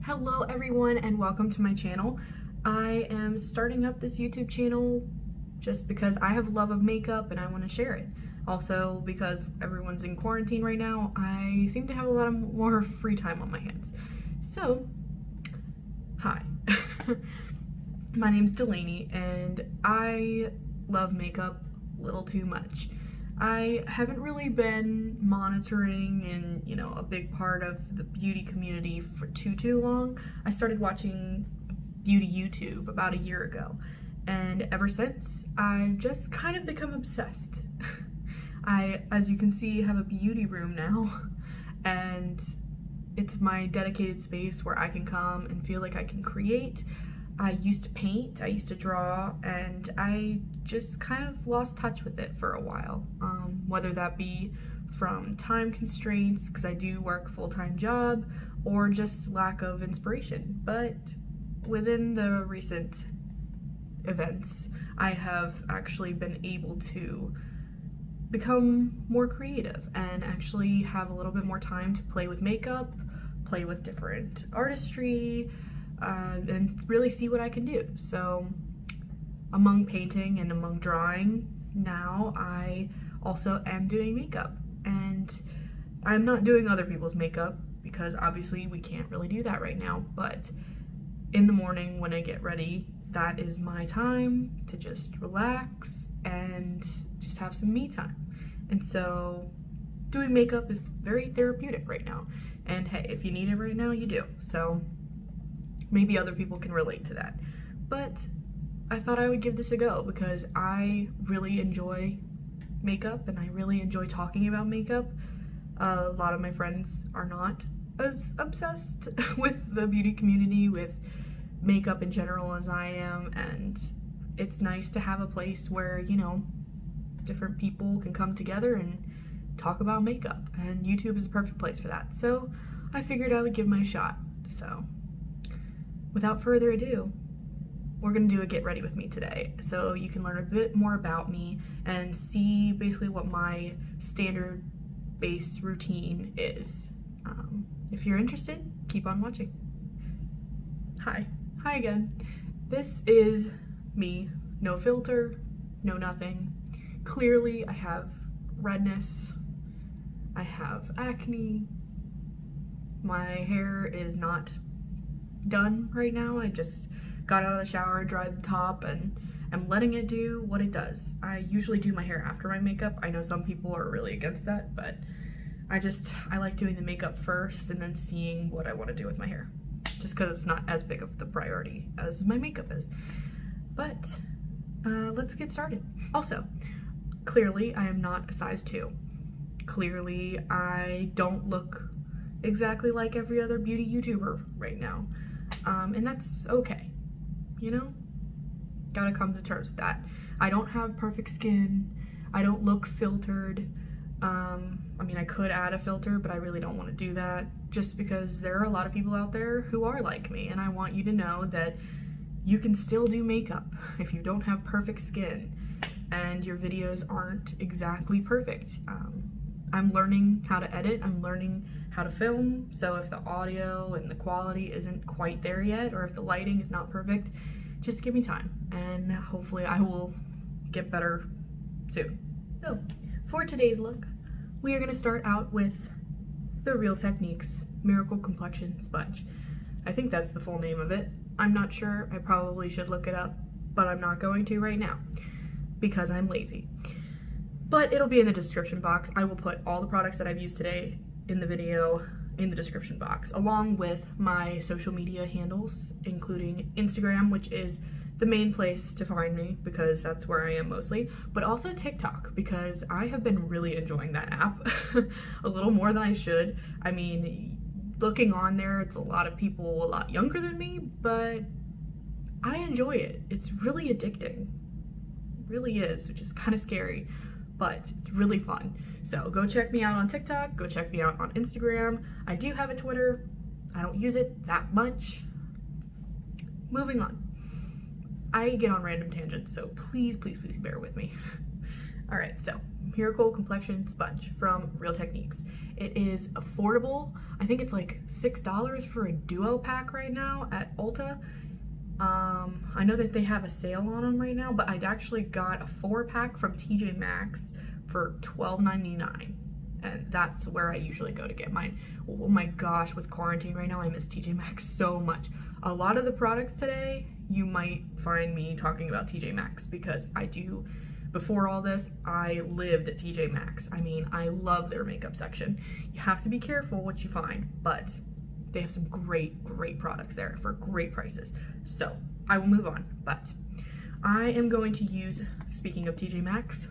Hello everyone and welcome to my channel. I am starting up this YouTube channel just because I have a love of makeup and I want to share it. Also because everyone's in quarantine right now, I seem to have a lot more free time on my hands. So, hi. My name's Delaney and I love makeup a little too much. I haven't really been monitoring and, a big part of the beauty community for too long. I started watching beauty YouTube about a year ago, and ever since, I've just kind of become obsessed. I, as you can see, have a beauty room now, and it's my dedicated space where I can come and feel like I can create. I used to paint, I used to draw, and I just kind of lost touch with it for a while. Whether that be from time constraints, because I do work a full-time job, or just lack of inspiration. But within the recent events, I have actually been able to become more creative and actually have a little bit more time to play with makeup, play with different artistry, and really see what I can do. So among painting and among drawing, now I also am doing makeup, and I'm not doing other people's makeup because obviously we can't really do that right now, but in the morning when I get ready, that is my time to just relax and just have some me time. And so doing makeup is very therapeutic right now, and hey, if you need it right now, you do. So maybe other people can relate to that. But I thought I would give this a go because I really enjoy makeup and I really enjoy talking about makeup. A lot of my friends are not as obsessed with the beauty community, with makeup in general as I am, and it's nice to have a place where, different people can come together and talk about makeup, and YouTube is a perfect place for that. So I figured I would give my shot. So without further ado, we're gonna do a get ready with me today, so you can learn a bit more about me and see basically what my standard base routine is. If you're interested, keep on watching. Hi again. This is me, no filter, no nothing. Clearly I have redness, I have acne, my hair is not done right now. I just got out of the shower, dried the top, and I'm letting it do what it does. I usually do my hair after my makeup. I know some people are really against that, but I like doing the makeup first and then seeing what I want to do with my hair, just because it's not as big of the priority as my makeup is. But let's get started. Also, clearly I am not a size 2. Clearly I don't look exactly like every other beauty YouTuber right now. And that's okay, Gotta come to terms with that. I don't have perfect skin. I don't look filtered. I mean, I could add a filter, but I really don't want to do that just because there are a lot of people out there who are like me, and I want you to know that you can still do makeup if you don't have perfect skin and your videos aren't exactly perfect. I'm learning how to edit, I'm learning how to film, so if the audio and the quality isn't quite there yet, or if the lighting is not perfect, just give me time, and hopefully I will get better soon. So, for today's look, we are going to start out with the Real Techniques Miracle Complexion Sponge. I think that's the full name of it. I'm not sure, I probably should look it up, but I'm not going to right now, because I'm lazy. But it'll be in the description box. I will put all the products that I've used today in the video in the description box, along with my social media handles, including Instagram, which is the main place to find me because that's where I am mostly, but also TikTok because I have been really enjoying that app a little more than I should. I mean, looking on there, it's a lot of people a lot younger than me, but I enjoy it. It's really addicting. It really is, which is kind of scary, but it's really fun. So go check me out on TikTok, go check me out on Instagram. I do have a Twitter. I don't use it that much. Moving on. I get on random tangents, so please bear with me. Alright, so Miracle Complexion Sponge from Real Techniques. It is affordable. I think it's like $6 for a duo pack right now at Ulta. I know that they have a sale on them right now, but I'd actually got a 4-pack from TJ Maxx for $12.99, and that's where I usually go to get mine. Oh my gosh, with quarantine right now, I miss TJ Maxx so much. A lot of the products today, you might find me talking about TJ Maxx because I do. Before all this, I lived at TJ Maxx. I mean, I love their makeup section. You have to be careful what you find, but they have some great products there for great prices. So I will move on, but I am going to use, speaking of TJ Maxx,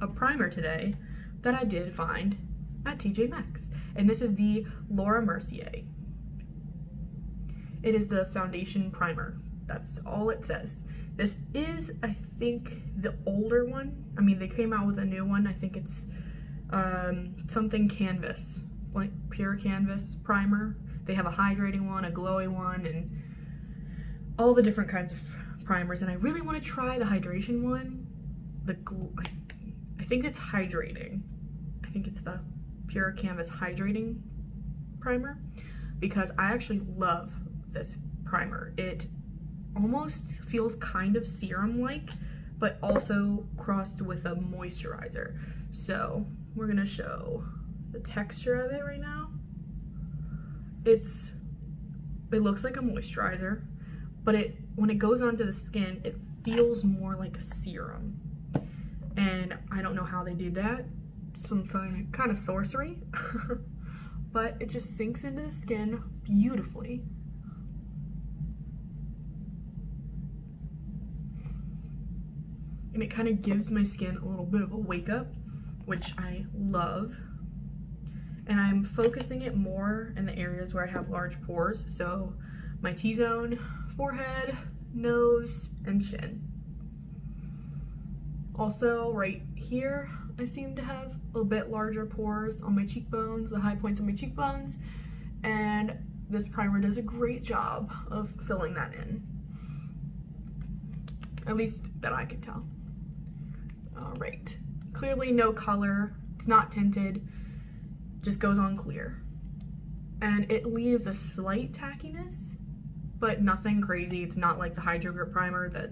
a primer today that I did find at TJ Maxx. And this is the Laura Mercier. It is the foundation primer. That's all it says. This is, I think, the older one. I mean, they came out with a new one. I think it's something canvas, like pure canvas primer. They have a hydrating one, a glowy one, and all the different kinds of primers. And I really want to try the hydration one. I think it's hydrating. I think it's the pure canvas hydrating primer, because I actually love this primer. It almost feels kind of serum-like, but also crossed with a moisturizer. So we're gonna show the texture of it right now. It looks like a moisturizer, but when it goes onto the skin, it feels more like a serum. And I don't know how they do that. Some kind of sorcery. But it just sinks into the skin beautifully. And it kind of gives my skin a little bit of a wake up, which I love. And I'm focusing it more in the areas where I have large pores. So my T-zone, forehead, nose, and chin. Also right here, I seem to have a bit larger pores on my cheekbones, the high points of my cheekbones. And this primer does a great job of filling that in. At least that I can tell. All right, clearly no color, it's not tinted, just goes on clear. And it leaves a slight tackiness, but nothing crazy. It's not like the Hydro Grip primer that,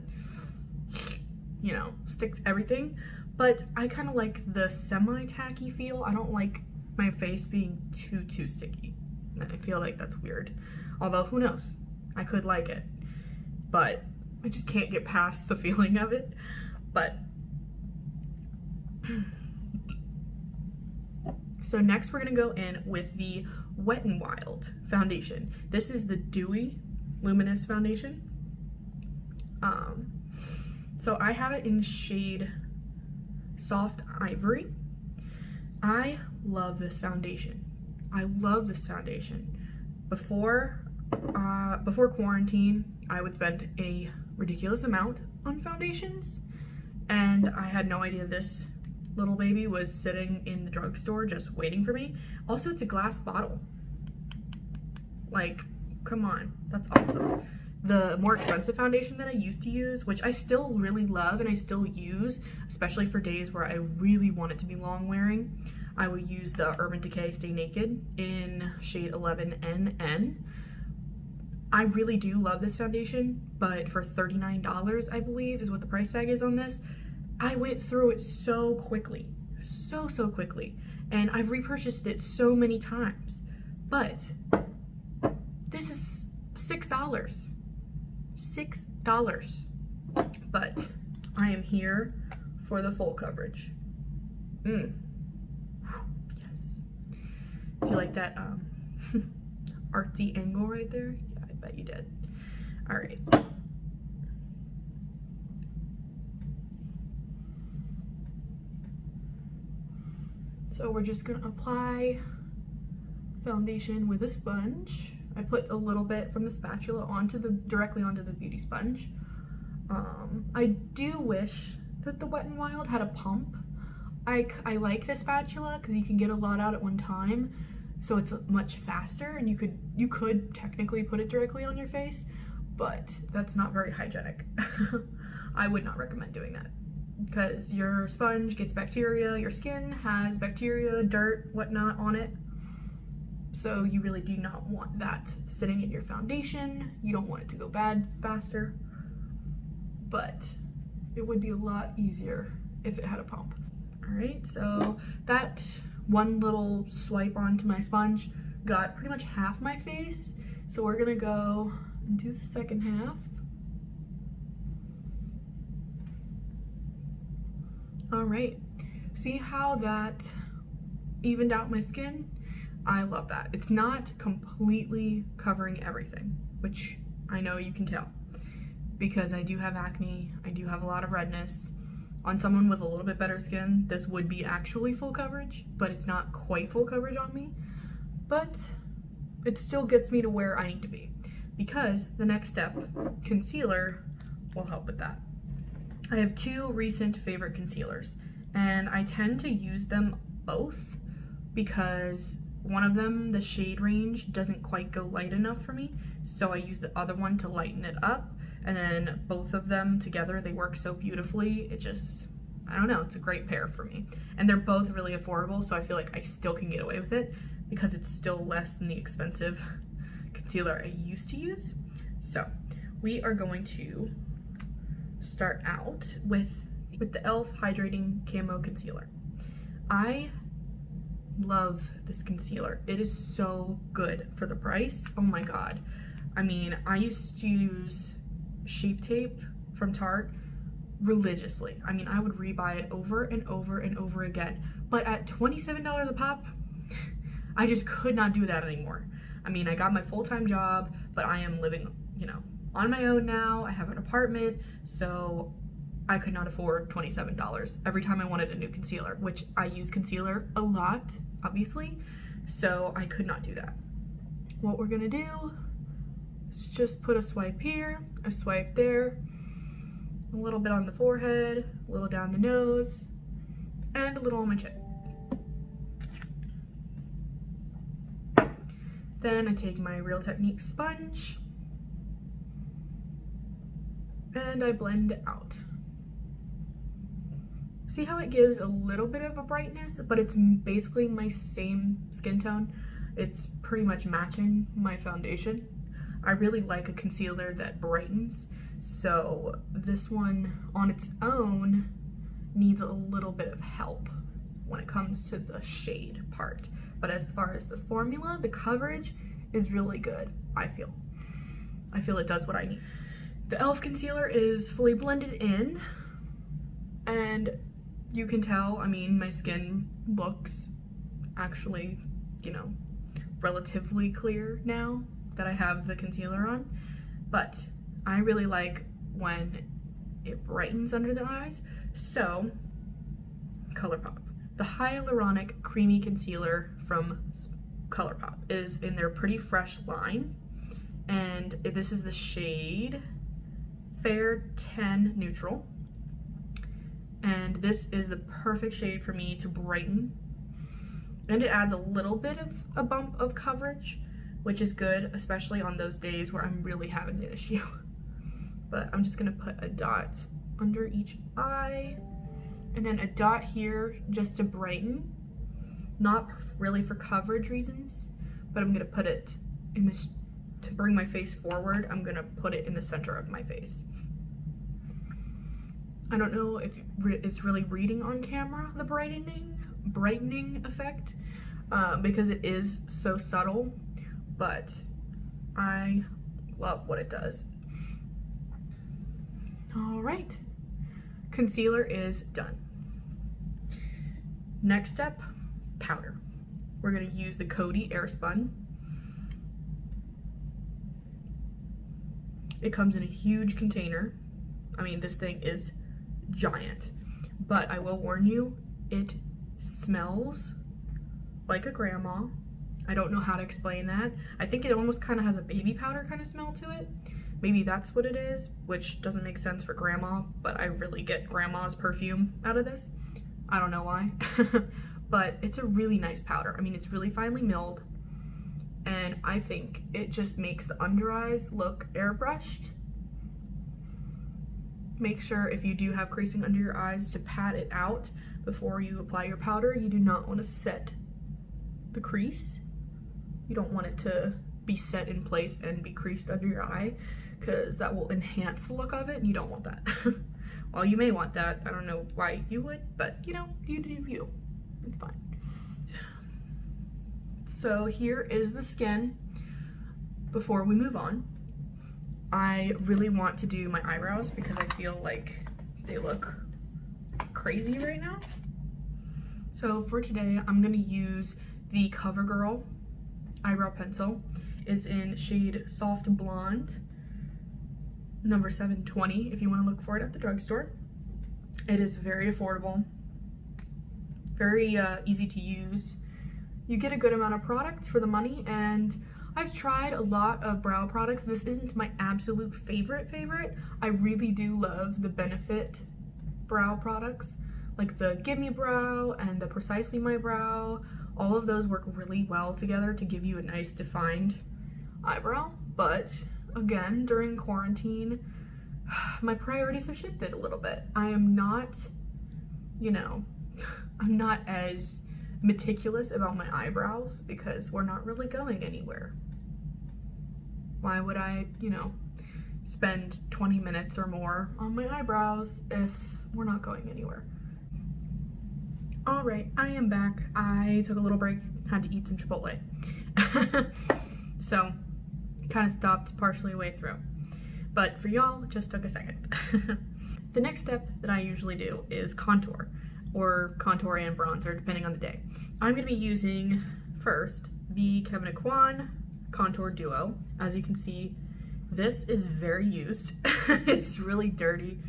you know, sticks everything. But I kind of like the semi-tacky feel. I don't like my face being too sticky. I feel like that's weird. Although, who knows? I could like it. But I just can't get past the feeling of it. But so next we're gonna go in with the Wetnwild foundation. This is the Dewy Luminous foundation. So I have it in shade Soft Ivory. I love this foundation. I love this foundation. Before quarantine, I would spend a ridiculous amount on foundations, and I had no idea this little baby was sitting in the drugstore just waiting for me. Also, it's a glass bottle. Like, come on, that's awesome. The more expensive foundation that I used to use, which I still really love and I still use, especially for days where I really want it to be long wearing, I would use the Urban Decay Stay Naked in shade 11NN. I really do love this foundation, but for $39, I believe, is what the price tag is on this. I went through it so quickly, so quickly, and I've repurchased it so many times. But this is $6. $6. But I am here for the full coverage. Yes. Do you like that artsy angle right there? Yeah, I bet you did. All right. So we're just gonna apply foundation with a sponge. I put a little bit from the spatula directly onto the beauty sponge. I do wish that the Wet n Wild had a pump. I like the spatula because you can get a lot out at one time, so it's much faster, and you could technically put it directly on your face, but that's not very hygienic. I would not recommend doing that because your sponge gets bacteria, your skin has bacteria, dirt, whatnot on it, So you really do not want that sitting in your foundation. You don't want it to go bad faster, but it would be a lot easier if it had a pump. All right, so that one little swipe onto my sponge got pretty much half my face. So we're gonna go and do the second half. All right, see how that evened out my skin? I love that. It's not completely covering everything, which I know you can tell because I do have acne, I do have a lot of redness. On someone with a little bit better skin, this would be actually full coverage, but it's not quite full coverage on me. But it still gets me to where I need to be because the next step, concealer, will help with that. I have two recent favorite concealers and I tend to use them both because one of them, the shade range, doesn't quite go light enough for me, so I use the other one to lighten it up, and then both of them together, they work so beautifully. It just, I don't know, it's a great pair for me. And they're both really affordable, so I feel like I still can get away with it because it's still less than the expensive concealer I used to use. So we are going to start out with the e.l.f. Hydrating Camo Concealer. I love this concealer. It is so good for the price. Oh my god. I mean, I used to use Shape Tape from Tarte religiously. I mean, I would rebuy it over and over and over again. But at $27 a pop, I just could not do that anymore. I mean, I got my full-time job, but I am living, you know, on my own now. I have an apartment, so I could not afford $27 every time I wanted a new concealer, which I use concealer a lot, obviously, so I could not do that. What we're gonna do is just put a swipe here, a swipe there, a little bit on the forehead, a little down the nose, and a little on my chin. Then I take my Real Techniques sponge and I blend it out. See how it gives a little bit of a brightness, but it's basically my same skin tone. It's pretty much matching my foundation. I really like a concealer that brightens, so this one on its own needs a little bit of help when it comes to the shade part. But as far as the formula, the coverage is really good, I feel. I feel it does what I need. The e.l.f. concealer is fully blended in, and you can tell, I mean, my skin looks actually, you know, relatively clear now that I have the concealer on, but I really like when it brightens under the eyes. So, Colourpop. The Hyaluronic Creamy Concealer from Colourpop is in their Pretty Fresh line, and this is the shade Fair 10 Neutral. And this is the perfect shade for me to brighten, and it adds a little bit of a bump of coverage, which is good, especially on those days where I'm really having an issue. But I'm just gonna put a dot under each eye and then a dot here just to brighten, not really for coverage reasons, but I'm gonna put it in this to bring my face forward. I'm gonna put it in the center of my face. I don't know if it's really reading on camera, the brightening effect, because it is so subtle, but I love what it does. All right, concealer is done. Next step, powder. We're gonna use the Coty Airspun. It comes in a huge container. I mean, this thing is giant, but I will warn you, it smells like a grandma. I don't know how to explain that. I think it almost kind of has a baby powder kind of smell to it. Maybe that's what it is, which doesn't make sense for grandma, but I really get grandma's perfume out of this. I don't know why, but it's a really nice powder. I mean, it's really finely milled, and I think it just makes the under eyes look airbrushed. Make sure if you do have creasing under your eyes to pat it out before you apply your powder. You do not want to set the crease You don't want it to be set in place and be creased under your eye, because that will enhance the look of it, and you don't want that. Well, you may want that. I don't know why you would, but you know, you do you. It's fine. So here is the skin. Before we move on, I really want to do my eyebrows because I feel like they look crazy right now. So for today, I'm gonna use the Covergirl eyebrow pencil. It's in shade Soft Blonde, number 720, if you want to look for it at the drugstore. It is very affordable, very easy to use. You get a good amount of product for the money, and I've tried a lot of brow products. This isn't my absolute favorite. I really do love the Benefit brow products, like the Give Me Brow and the Precisely My Brow. All of those work really well together to give you a nice defined eyebrow. But again, during quarantine, my priorities have shifted a little bit. I am not, you know, I'm not as meticulous about my eyebrows because we're not really going anywhere. Why would I, you know, spend 20 minutes or more on my eyebrows if we're not going anywhere? All right, I am back. I took a little break, had to eat some Chipotle. So, kind of stopped partially way through. But for y'all, it just took a second. The next step that I usually do is contour, or contour and bronzer, depending on the day. I'm gonna be using, first, the Kevyn Aucoin Contour Duo. As you can see, this is very used. It's really dirty.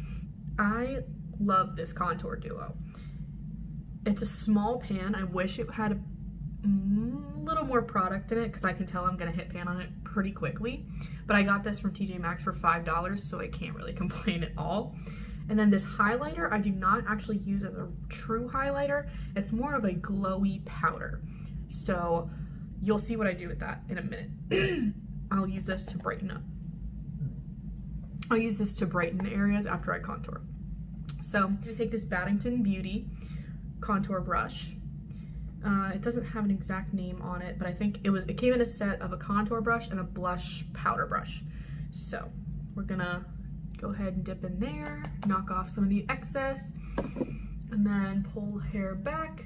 I love this Contour Duo. It's a small pan. I wish it had a little more product in it because I can tell I'm gonna hit pan on it pretty quickly. But I got this from TJ Maxx for $5, so I can't really complain at all. And then this highlighter, I do not actually use as a true highlighter. It's more of a glowy powder. So you'll see what I do with that in a minute. I'll use this to brighten up. I'll use this to brighten areas after I contour. So I'm gonna take this Battington Beauty contour brush. It doesn't have an exact name on it, but I think it came in a set of a contour brush and a blush powder brush. So we're gonna go ahead and dip in there, knock off some of the excess, and then pull hair back,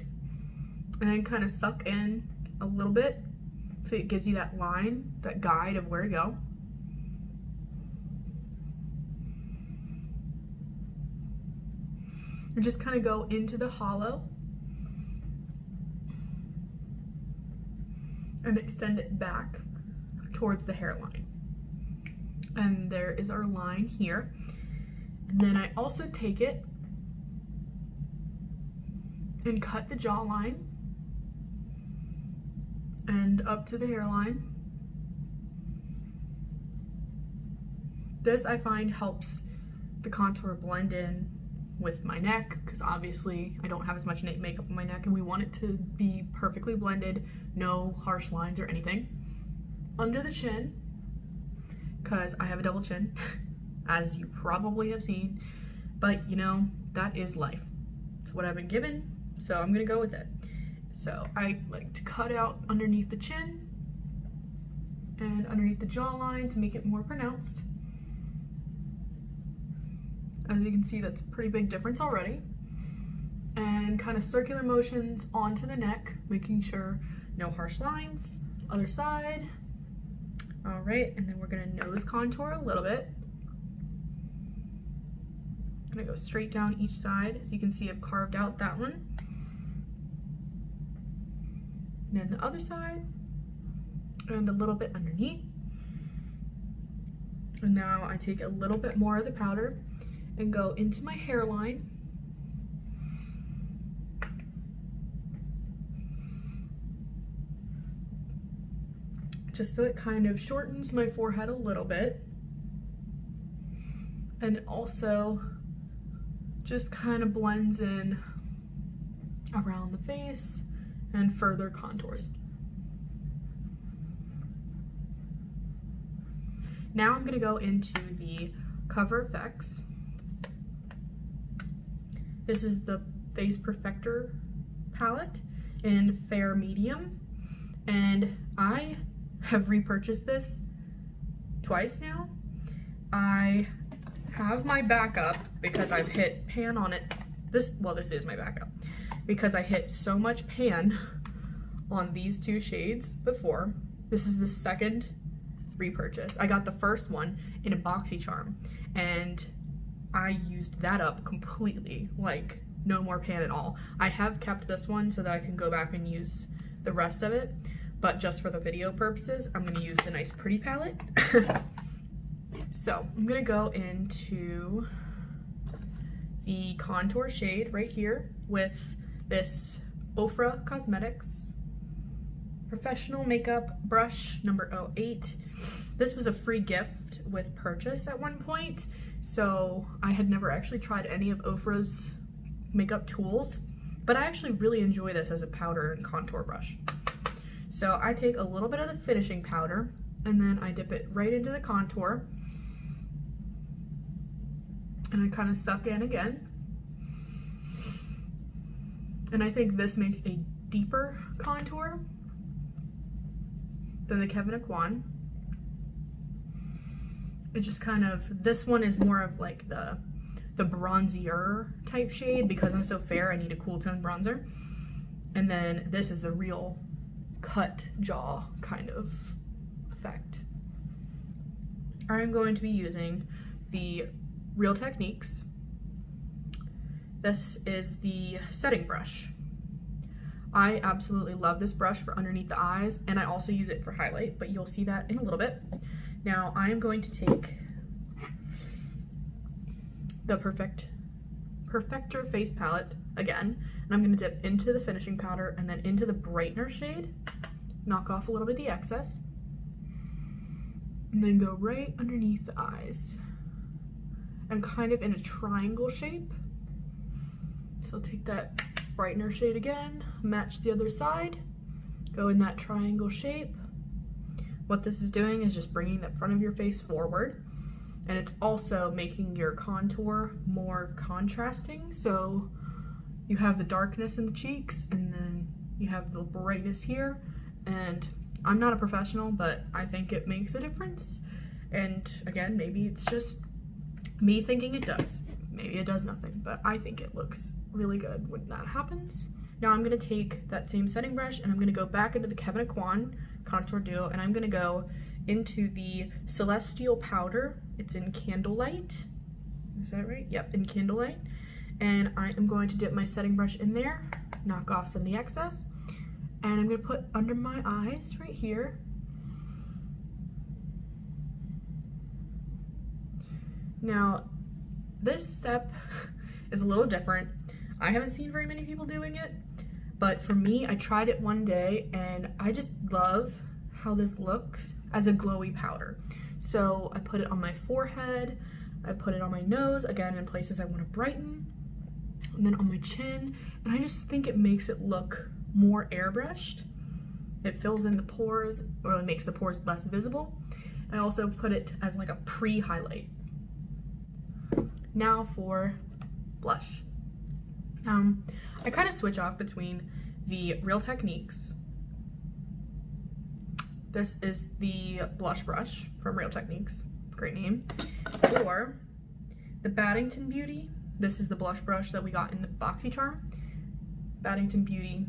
and then kind of suck in a little bit so it gives you that line, that guide of where to go. And just kind of go into the hollow and extend it back towards the hairline. And there is our line here. And then I also take it and cut the jawline and up to the hairline. This I find helps the contour blend in with my neck, because obviously I don't have as much makeup on my neck and we want it to be perfectly blended, no harsh lines or anything. Under the chin, because I have a double chin, as you probably have seen, but you know, that is life. It's what I've been given, so I'm gonna go with it. So I like to cut out underneath the chin and underneath the jawline to make it more pronounced. As you can see, that's a pretty big difference already. And kind of circular motions onto the neck, making sure no harsh lines. Other side. All right, and then we're gonna nose contour a little bit. I'm gonna go straight down each side. As you can see, I've carved out that one. And then the other side, and a little bit underneath. And now I take a little bit more of the powder and go into my hairline. Just so it kind of shortens my forehead a little bit. And it also just kind of blends in around the face and further contours. Now I'm gonna go into the Cover FX. This is the Face Perfector palette in Fair Medium. And I have repurchased this twice now. I have my backup because I've hit pan on it. This is my backup because I hit so much pan on these two shades before. This is the second repurchase. I got the first one in a BoxyCharm and I used that up completely, like no more pan at all. I have kept this one so that I can go back and use the rest of it, but just for the video purposes, I'm gonna use the Nice Pretty palette. So I'm gonna go into the contour shade right here with this Ofra Cosmetics Professional Makeup Brush number 08. This was a free gift with purchase at one point, so I had never actually tried any of Ofra's makeup tools, but I actually really enjoy this as a powder and contour brush. So I take a little bit of the finishing powder and then I dip it right into the contour and I kind of suck in again. And I think this makes a deeper contour than the Kevyn Aucoin. It just kind of, this one is more of like the bronzier type shade. Because I'm so fair, I need a cool tone bronzer. And then this is the real cut jaw kind of effect. I'm going to be using the Real Techniques. This is the setting brush. I absolutely love this brush for underneath the eyes, and I also use it for highlight, but you'll see that in a little bit. Now I am going to take the Perfector face palette again, and I'm going to dip into the finishing powder and then into the brightener shade, knock off a little bit of the excess, and then go right underneath the eyes and kind of in a triangle shape. So take that brightener shade again, match the other side, go in that triangle shape. What this is doing is just bringing the front of your face forward, and it's also making your contour more contrasting. So you have the darkness in the cheeks and then you have the brightness here. And I'm not a professional, but I think it makes a difference. And again, maybe it's just me thinking it does. Maybe it does nothing, but I think it looks really good when that happens. Now I'm gonna take that same setting brush and I'm gonna go back into the Kevyn Aucoin Contour Duo, and I'm gonna go into the Celestial Powder. It's in Candlelight. Is that right? Yep, in Candlelight. And I am going to dip my setting brush in there, knock off some of the excess, and I'm gonna put under my eyes right here. Now, this step is a little different. I haven't seen very many people doing it, but for me, I tried it one day and I just love how this looks as a glowy powder. So I put it on my forehead, I put it on my nose, again in places I want to brighten, and then on my chin, and I just think it makes it look more airbrushed. It fills in the pores, or it makes the pores less visible. I also put it as like a pre-highlight. Now for blush. I kind of switch off between the Real Techniques. This is the blush brush from Real Techniques, great name. Or the Battington Beauty. This is the blush brush that we got in the BoxyCharm. Battington Beauty,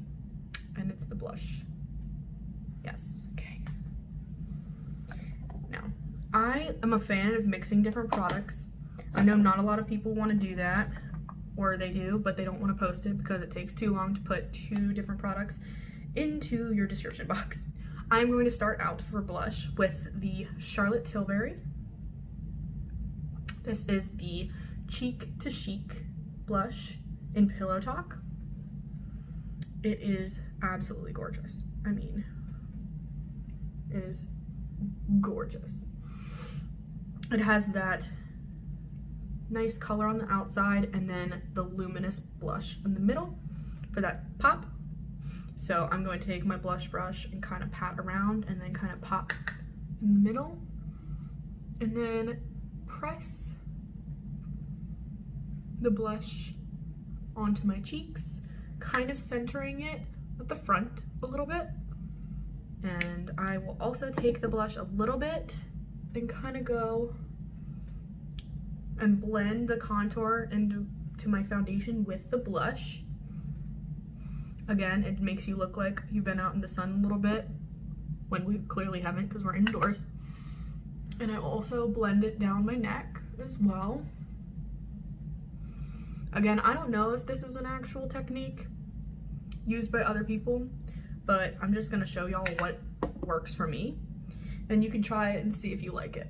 and it's the blush. Yes, okay. Now, I am a fan of mixing different products. I know not a lot of people want to do that, or they do, but they don't want to post it because it takes too long to put 2 different products into your description box. I'm going to start out for blush with the Charlotte Tilbury. This is the Cheek to Chic blush in Pillowtalk. It is absolutely gorgeous. I mean, it is gorgeous. It has that nice color on the outside and then the luminous blush in the middle for that pop. So I'm going to take my blush brush and kind of pat around and then kind of pop in the middle and then press the blush onto my cheeks, kind of centering it at the front a little bit, I will also take the blush a little bit and kind of go and blend the contour into my foundation with the blush. Again, it makes you look like you've been out in the sun a little bit when we clearly haven't because we're indoors. And I also blend it down my neck as well. Again, I don't know if this is an actual technique used by other people, but I'm just gonna show y'all what works for me. And you can try it and see if you like it.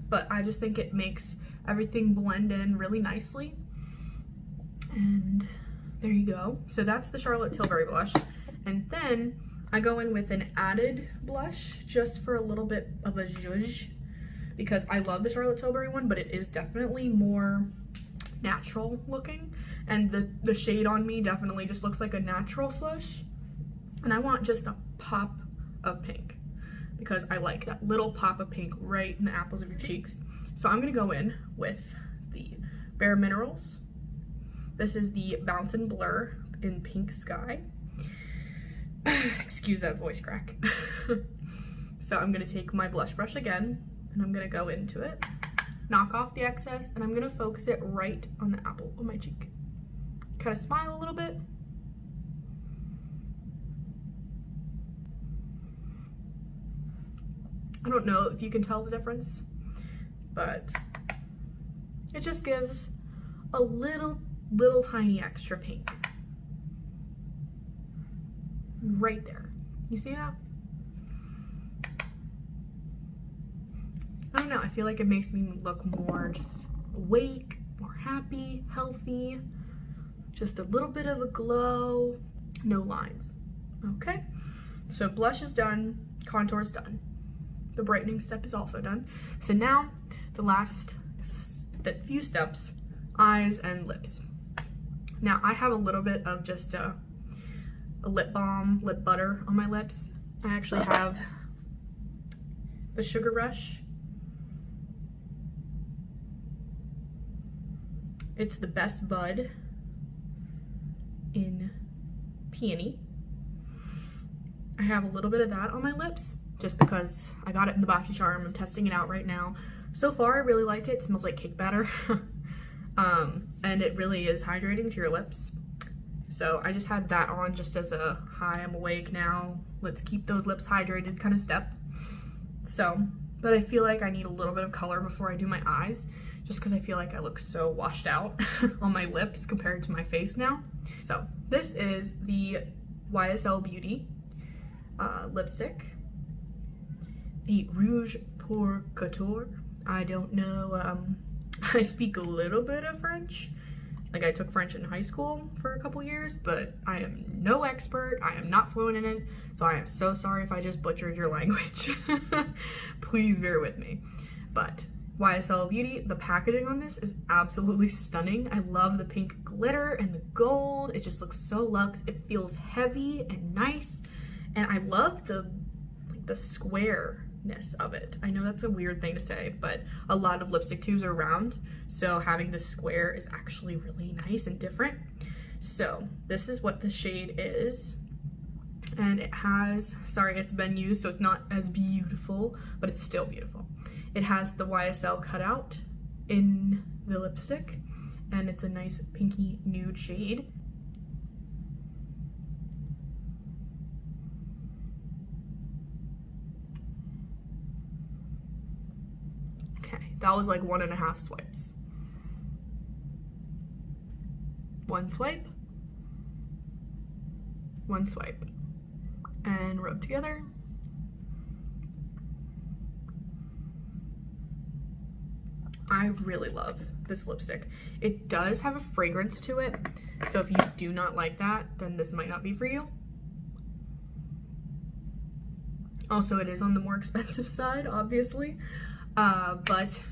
But I just think it makes everything blend in really nicely. And there you go. So that's the Charlotte Tilbury blush. And then I go in with an added blush just for a little bit of a zhuzh, because I love the Charlotte Tilbury one, but it is definitely more natural looking. And the shade on me definitely just looks like a natural flush. And I want just a pop of pink because I like that little pop of pink right in the apples of your cheeks. So I'm gonna go in with the BareMinerals. This is the Bounce and Blur in Pink Sky. Excuse that voice crack. So I'm gonna take my blush brush again and I'm gonna go into it, knock off the excess, and I'm gonna focus it right on the apple of my cheek. Kind of smile a little bit. I don't know if you can tell the difference, but it just gives a little tiny extra pink right there. You see that? I don't know, I feel like it makes me look more just awake, more happy, healthy, just a little bit of a glow, no lines. Okay, so blush is done, contour's done. The brightening step is also done. So now the last few steps, eyes and lips. Now I have a little bit of just a lip balm, lip butter on my lips. I actually have the Sugar Rush. It's the Best Bud in Peony. I have a little bit of that on my lips just because I got it in the BoxyCharm. I'm testing it out right now. So far, I really like it. It smells like cake batter. And it really is hydrating to your lips. So I just had that on just as a, hi, I'm awake now, let's keep those lips hydrated kind of step. So, but I feel like I need a little bit of color before I do my eyes, just because I feel like I look so washed out on my lips compared to my face now. So this is the YSL Beauty lipstick. The Rouge pour Couture. I don't know, I speak a little bit of French. Like I took French in high school for a couple years, but I am no expert. I am not fluent in it, so I am so sorry if I just butchered your language. Please bear with me. But YSL Beauty, the packaging on this is absolutely stunning. I love the pink glitter and the gold. It just looks so luxe. It feels heavy and nice, and I love the squareness of it. I know that's a weird thing to say, but a lot of lipstick tubes are round, so having this square is actually really nice and different. So this is what the shade is, and it has, sorry, it's been used, so it's not as beautiful, but it's still beautiful. It has the YSL cutout in the lipstick, and it's a nice pinky nude shade. That was like 1.5 swipes. One swipe, one swipe, and rub together. I really love this lipstick. It does have a fragrance to it, so if you do not like that, then this might not be for you. Also, it is on the more expensive side, obviously. But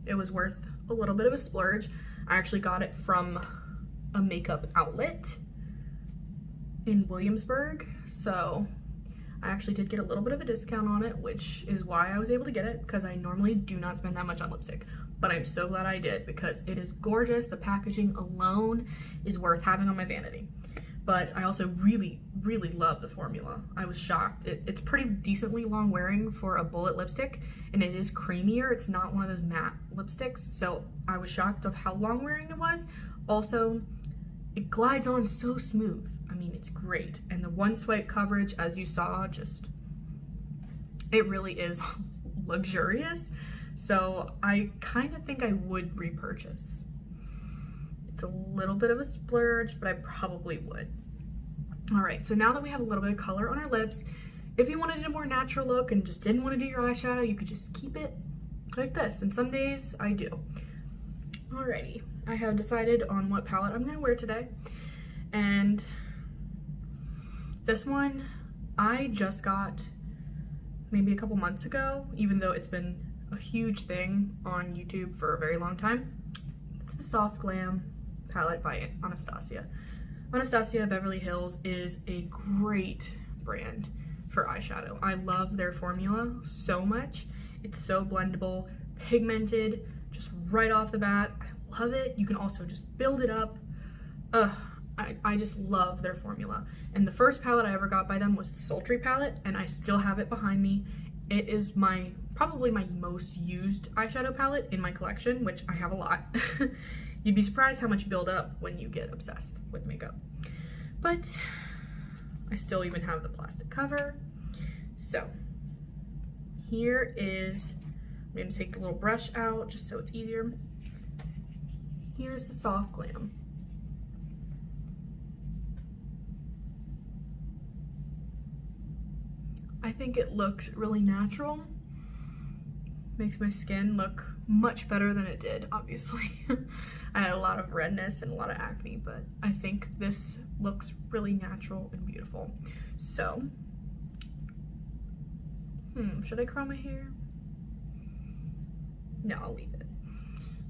it was worth a little bit of a splurge. I actually got it from a makeup outlet in Williamsburg, so I actually did get a little bit of a discount on it, which is why I was able to get it, because I normally do not spend that much on lipstick, but I'm so glad I did because it is gorgeous. The packaging alone is worth having on my vanity. but I also really love the formula. I was shocked. It's pretty decently long wearing for a bullet lipstick, and it is creamier. It's not one of those matte lipsticks, so I was shocked of how long wearing it was. Also, it glides on so smooth. I mean, it's great. And the one swipe coverage, as you saw, just, it really is luxurious. So I kind of think I would repurchase. It's a little bit of a splurge, but I probably would. All right, so now that we have a little bit of color on our lips, if you wanted a more natural look and just didn't want to do your eyeshadow, you could just keep it like this. And some days I do. Alrighty, I have decided on what palette I'm gonna wear today. And this one I just got maybe a couple months ago, even though it's been a huge thing on YouTube for a very long time. It's the Soft Glam palette by Anastasia. Anastasia Beverly Hills is a great brand for eyeshadow. I love their formula so much. It's so blendable, pigmented, just right off the bat. I love it. You can also just build it up. I just love their formula. And the first palette I ever got by them was the Sultry palette, and I still have it behind me. It is probably my most used eyeshadow palette in my collection, which I have a lot. You'd be surprised how much build up when you get obsessed with makeup. But I still even have the plastic cover. So here is, I'm gonna take the little brush out just so it's easier. Here's the Soft Glam. I think it looks really natural. Makes my skin look much better than it did, obviously. I had a lot of redness and a lot of acne, but I think this looks really natural and beautiful. So, should I curl my hair? No, I'll leave it.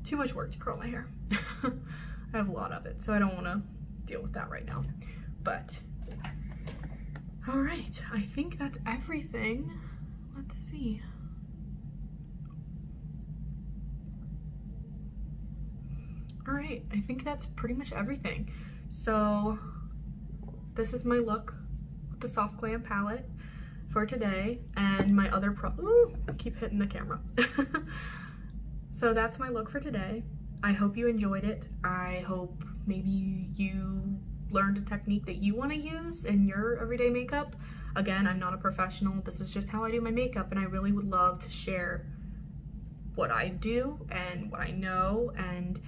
Too much work to curl my hair. I have a lot of it, so I don't want to deal with that right now. But, all right, I think that's everything. Let's see. All right, I think that's pretty much everything. So this is my look with the Soft Glam palette for today, and my other I keep hitting the camera. So that's my look for today. I hope you enjoyed it. I hope maybe you learned a technique that you want to use in your everyday makeup. Again, I'm not a professional. This is just how I do my makeup, and I really would love to share what I do and what I know, and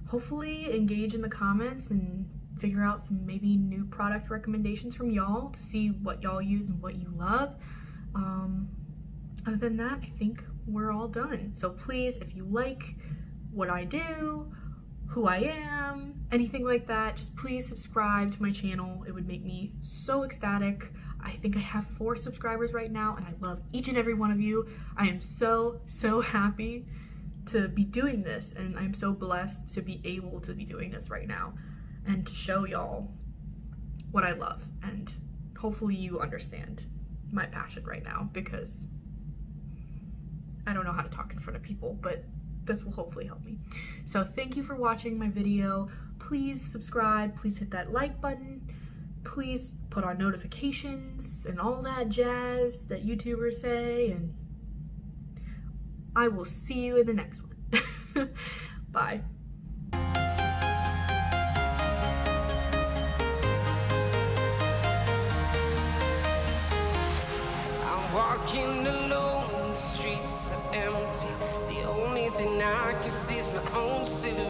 hopefully engage in the comments and figure out some maybe new product recommendations from y'all to see what y'all use and what you love. Other than that, I think we're all done. So please, if you like what I do, who I am, anything like that, just please subscribe to my channel. It would make me so ecstatic. I think I have 4 subscribers right now, and I love each and every one of you. I am so happy to be doing this, and I'm so blessed to be able to be doing this right now and to show y'all what I love, and hopefully you understand my passion right now, because I don't know how to talk in front of people, but this will hopefully help me. So thank you for watching my video. Please subscribe, please hit that like button, please put on notifications and all that jazz that YouTubers say, and I will see you in the next one. Bye. I'm walking alone, the streets are empty. The only thing I can see is my own silhouette.